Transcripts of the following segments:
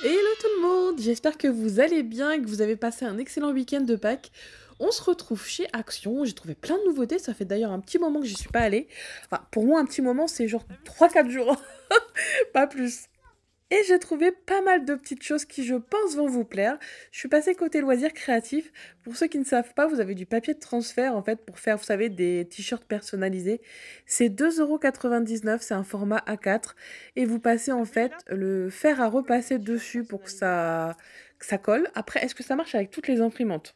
Hello tout le monde, j'espère que vous allez bien et que vous avez passé un excellent week-end de Pâques. On se retrouve chez Action, j'ai trouvé plein de nouveautés, ça fait d'ailleurs un petit moment que j'y suis pas allée. Enfin, pour moi, un petit moment, c'est genre 3 4 jours, pas plus. Et j'ai trouvé pas mal de petites choses qui, je pense, vont vous plaire. Je suis passée côté loisirs créatifs. Pour ceux qui ne savent pas, vous avez du papier de transfert, en fait, pour faire, vous savez, des t-shirts personnalisés. C'est 2,99 €, c'est un format A4. Et vous passez, en fait, le fer à repasser dessus pour que ça colle. Après, est-ce que ça marche avec toutes les imprimantes?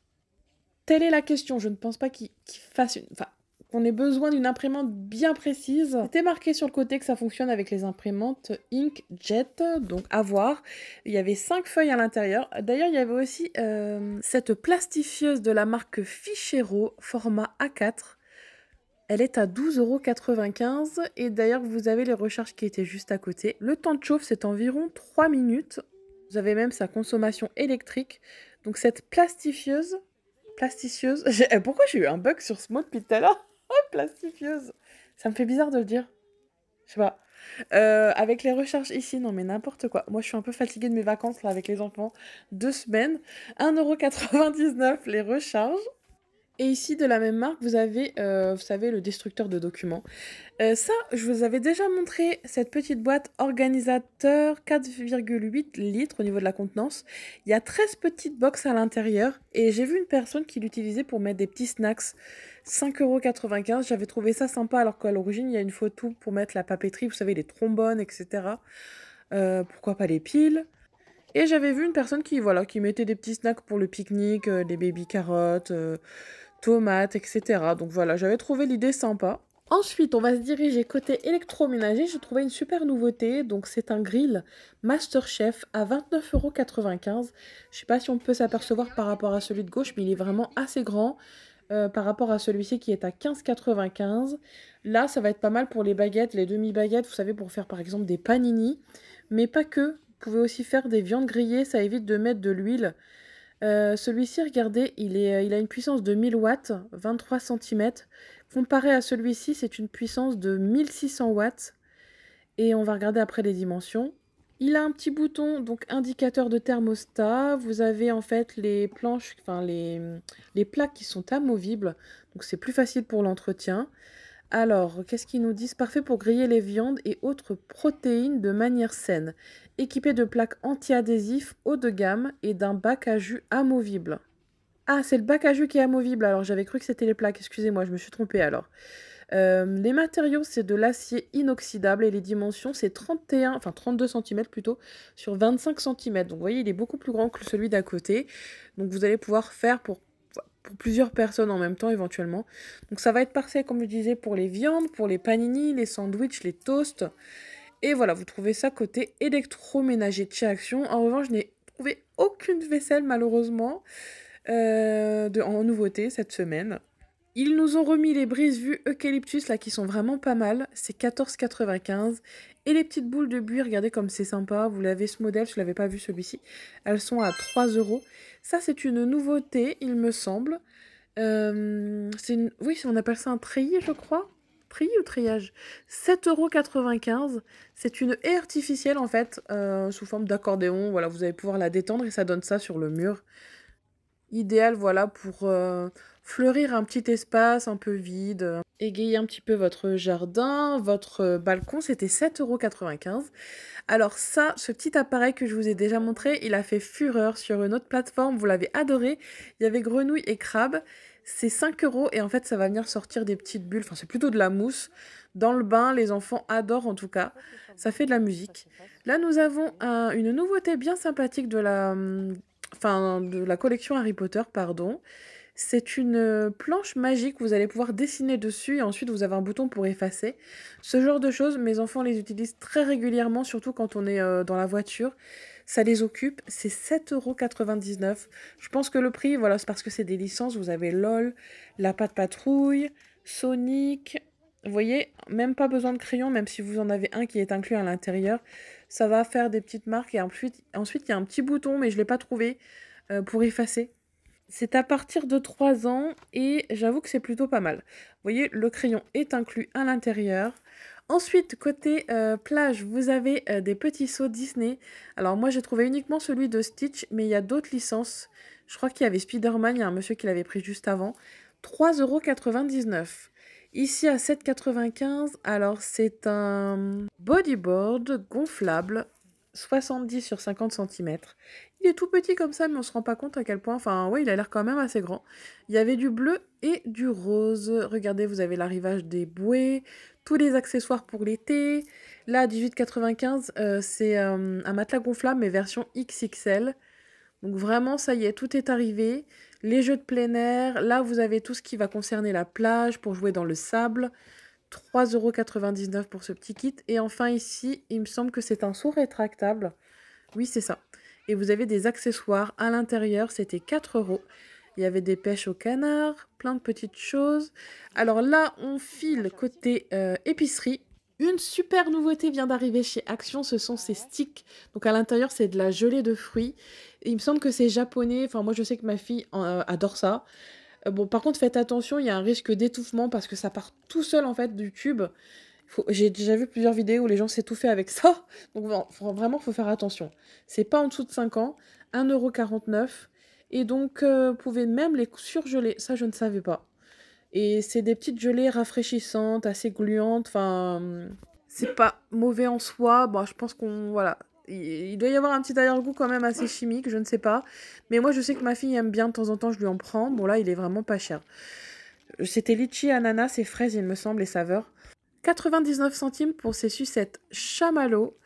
Telle est la question. Je ne pense pas qu'il fasse une... Enfin, qu'on ait besoin d'une imprimante bien précise. C'était marqué sur le côté que ça fonctionne avec les imprimantes Inkjet, donc à voir. Il y avait 5 feuilles à l'intérieur. D'ailleurs, il y avait aussi cette plastifieuse de la marque Fichero, format A4. Elle est à 12,95 € et d'ailleurs, vous avez les recharges qui étaient juste à côté. Le temps de chauffe, c'est environ 3 minutes. Vous avez même sa consommation électrique. Donc cette plasticieuse. Pourquoi j'ai eu un bug sur ce mot depuis tout à l'heure? Plastifieuse. Ça me fait bizarre de le dire. Je sais pas. Avec les recharges ici, non mais n'importe quoi. Moi je suis un peu fatiguée de mes vacances là avec les enfants. 2 semaines. 1,99 € les recharges. Et ici, de la même marque, vous avez, vous savez, le destructeur de documents. Ça, je vous avais déjà montré cette petite boîte organisateur 4,8 litres au niveau de la contenance. Il y a 13 petites box à l'intérieur et j'ai vu une personne qui l'utilisait pour mettre des petits snacks. 5,95 €. J'avais trouvé ça sympa alors qu'à l'origine, il y a une photo pour mettre la papeterie, vous savez, les trombones, etc. Pourquoi pas les piles? Et j'avais vu une personne qui, voilà, qui mettait des petits snacks pour le pique-nique, des baby carottes, tomates, etc. Donc voilà, j'avais trouvé l'idée sympa. Ensuite, on va se diriger côté électroménager. J'ai trouvé une super nouveauté. Donc, c'est un grill MasterChef à 29,95 €. Je sais pas si on peut s'apercevoir par rapport à celui de gauche, mais il est vraiment assez grand par rapport à celui-ci qui est à 15,95 €. Là, ça va être pas mal pour les baguettes, les demi-baguettes, vous savez, pour faire par exemple des panini. Mais pas que. Vous pouvez aussi faire des viandes grillées. Ça évite de mettre de l'huile. Celui-ci, regardez, il a une puissance de 1000 watts, 23 centimètres. Comparé à celui-ci, c'est une puissance de 1600 watts. Et on va regarder après les dimensions. Il a un petit bouton, donc indicateur de thermostat. Vous avez en fait les planches, enfin les plaques qui sont amovibles. Donc c'est plus facile pour l'entretien. Alors, qu'est-ce qu'ils nous disent? Parfait pour griller les viandes et autres protéines de manière saine. Équipé de plaques anti-adhésifs haut de gamme et d'un bac à jus amovible. Ah, c'est le bac à jus qui est amovible. Alors, j'avais cru que c'était les plaques. Excusez-moi, je me suis trompée alors. Les matériaux, c'est de l'acier inoxydable et les dimensions, c'est 31, enfin 32 centimètres plutôt, sur 25 centimètres. Donc, vous voyez, il est beaucoup plus grand que celui d'à côté. Donc, vous allez pouvoir faire pour plusieurs personnes en même temps éventuellement. Donc ça va être parfait comme je disais pour les viandes, pour les panini, les sandwichs, les toasts. Et voilà, vous trouvez ça côté électroménager de chez Action. En revanche, je n'ai trouvé aucune vaisselle malheureusement en nouveauté cette semaine. Ils nous ont remis les brise-vues eucalyptus là qui sont vraiment pas mal, c'est 14,95 €. Et les petites boules de buis, regardez comme c'est sympa, vous l'avez ce modèle, je l'avais pas vu celui-ci. Elles sont à 3 €. Ça c'est une nouveauté, il me semble. Oui, on appelle ça un treillis, je crois. Treillis ou treillage? 7,95 €. C'est une haie artificielle en fait, sous forme d'accordéon. Voilà, vous allez pouvoir la détendre et ça donne ça sur le mur. Idéal, voilà, pour fleurir un petit espace un peu vide, égayer un petit peu votre jardin, votre balcon, c'était 7,95 €. Alors ça, ce petit appareil que je vous ai déjà montré, il a fait fureur sur une autre plateforme, vous l'avez adoré. Il y avait grenouille et crabe, c'est 5 € et en fait ça va venir sortir des petites bulles, enfin c'est plutôt de la mousse. Dans le bain, les enfants adorent en tout cas, ça fait de la musique. Là nous avons une nouveauté bien sympathique de la collection Harry Potter, pardon. C'est une planche magique, vous allez pouvoir dessiner dessus et ensuite vous avez un bouton pour effacer. Ce genre de choses, mes enfants les utilisent très régulièrement, surtout quand on est dans la voiture. Ça les occupe, c'est 7,99 €. Je pense que le prix, voilà, c'est parce que c'est des licences. Vous avez LOL, La Patte Patrouille, Sonic. Vous voyez, même pas besoin de crayon, même si vous en avez un qui est inclus à l'intérieur. Ça va faire des petites marques et ensuite il y a un petit bouton, mais je ne l'ai pas trouvé, pour effacer. C'est à partir de 3 ans et j'avoue que c'est plutôt pas mal. Vous voyez, le crayon est inclus à l'intérieur. Ensuite, côté plage, vous avez des petits seaux Disney. Alors moi, j'ai trouvé uniquement celui de Stitch, mais il y a d'autres licences. Je crois qu'il y avait Spider-Man, il y a un monsieur qui l'avait pris juste avant. 3,99 €. Ici, à 7,95 €, alors c'est un bodyboard gonflable, 70 sur 50 cm. Il est tout petit comme ça, mais on se rend pas compte à quel point... Enfin, ouais, il a l'air quand même assez grand. Il y avait du bleu et du rose. Regardez, vous avez l'arrivage des bouées, tous les accessoires pour l'été. Là, 18,95 €, c'est un matelas gonflable, mais version XXL. Donc vraiment, ça y est, tout est arrivé. Les jeux de plein air, là, vous avez tout ce qui va concerner la plage pour jouer dans le sable. 3,99 € pour ce petit kit. Et enfin, ici, il me semble que c'est un seau rétractable. Oui, c'est ça. Et vous avez des accessoires à l'intérieur, c'était 4 €. Il y avait des pêches au canard, plein de petites choses. Alors là, on file côté épicerie. Une super nouveauté vient d'arriver chez Action, ce sont ces sticks. Donc à l'intérieur, c'est de la gelée de fruits. Et il me semble que c'est japonais. Enfin, moi, je sais que ma fille adore ça. Bon, par contre, faites attention, il y a un risque d'étouffement parce que ça part tout seul, en fait, du tube. J'ai déjà vu plusieurs vidéos où les gens s'étouffaient avec ça. Donc vraiment, il faut faire attention. C'est pas en dessous de 5 ans. 1,49 €. Et donc, vous pouvez même les surgeler. Ça, je ne savais pas. Et c'est des petites gelées rafraîchissantes, assez gluantes. Enfin, c'est pas mauvais en soi. Bon, je pense qu'on... Voilà. Il doit y avoir un petit arrière-goût quand même assez chimique, je ne sais pas. Mais moi, je sais que ma fille aime bien, de temps en temps, je lui en prends. Bon, là, il est vraiment pas cher. C'était litchi, ananas et fraises, il me semble, les saveurs. 99 centimes pour ces sucettes chamallow.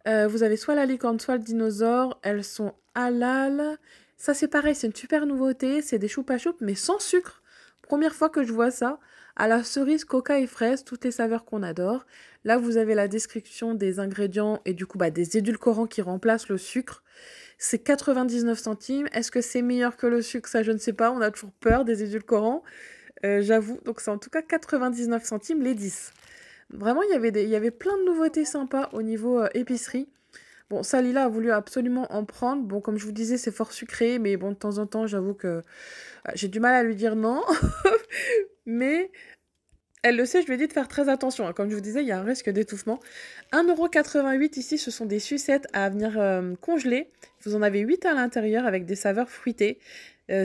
Vous avez soit la licorne, soit le dinosaure. Elles sont halal. Ça, c'est pareil, c'est une super nouveauté. C'est des choupa choups, mais sans sucre. Première fois que je vois ça. À la cerise, coca et fraise, toutes les saveurs qu'on adore. Là, vous avez la description des ingrédients et du coup, des édulcorants qui remplacent le sucre. C'est 99 centimes. Est-ce que c'est meilleur que le sucre? Ça, je ne sais pas. On a toujours peur des édulcorants. J'avoue. Donc, c'est en tout cas 99 centimes les 10. Vraiment, il y avait plein de nouveautés sympas au niveau épicerie. Bon, ça, Lila a voulu absolument en prendre. Bon, comme je vous disais, c'est fort sucré, mais bon, de temps en temps, j'avoue que j'ai du mal à lui dire non. Mais elle le sait, je lui ai dit de faire très attention, hein. Comme je vous disais, il y a un risque d'étouffement. 1,88 € ici, ce sont des sucettes à venir congeler. Vous en avez 8 à l'intérieur avec des saveurs fruitées.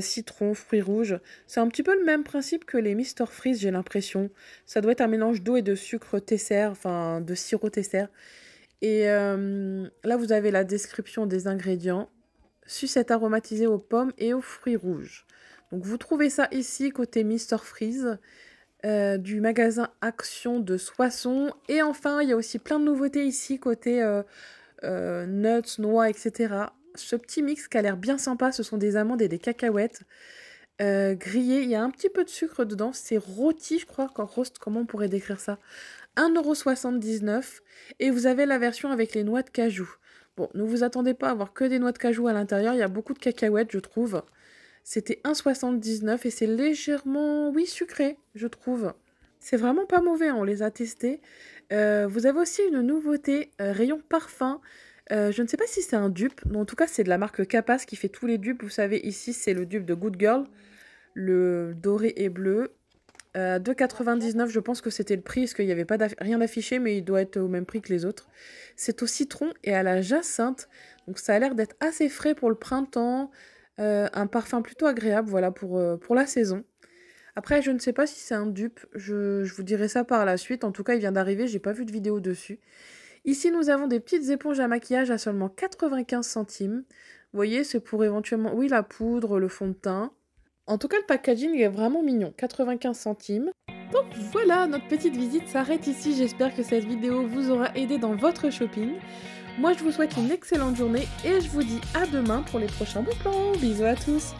Citron, fruits rouges. C'est un petit peu le même principe que les Mister Freeze, j'ai l'impression. Ça doit être un mélange d'eau et de sucre tesser, enfin de sirop tesser. Et là, vous avez la description des ingrédients. Sucette aromatisée aux pommes et aux fruits rouges. Donc vous trouvez ça ici, côté Mister Freeze, du magasin Action de Soissons. Et enfin, il y a aussi plein de nouveautés ici, côté nuts, noix, etc. Ce petit mix qui a l'air bien sympa, ce sont des amandes et des cacahuètes grillées. Il y a un petit peu de sucre dedans, c'est rôti, je crois, comment on pourrait décrire ça? 1,79 €. Et vous avez la version avec les noix de cajou. Bon, ne vous attendez pas à avoir que des noix de cajou à l'intérieur, il y a beaucoup de cacahuètes, je trouve. C'était 1,79 € et c'est légèrement, oui, sucré, je trouve. C'est vraiment pas mauvais, on les a testés. Vous avez aussi une nouveauté, rayon parfum. Je ne sais pas si c'est un dupe, mais en tout cas c'est de la marque Capas qui fait tous les dupes. Vous savez, ici c'est le dupe de Good Girl, le doré et bleu. 2,99 €, je pense que c'était le prix, parce qu'il n'y avait pas rien d'affiché, mais il doit être au même prix que les autres. C'est au citron et à la jacinthe, donc ça a l'air d'être assez frais pour le printemps. Un parfum plutôt agréable, voilà, pour la saison. Après, je ne sais pas si c'est un dupe, je vous dirai ça par la suite. En tout cas, il vient d'arriver, j'ai pas vu de vidéo dessus. Ici, nous avons des petites éponges à maquillage à seulement 95 centimes. Vous voyez, c'est pour éventuellement, oui, la poudre, le fond de teint. En tout cas, le packaging est vraiment mignon, 95 centimes. Donc voilà, notre petite visite s'arrête ici. J'espère que cette vidéo vous aura aidé dans votre shopping. Moi, je vous souhaite une excellente journée et je vous dis à demain pour les prochains bons plans. Bisous à tous!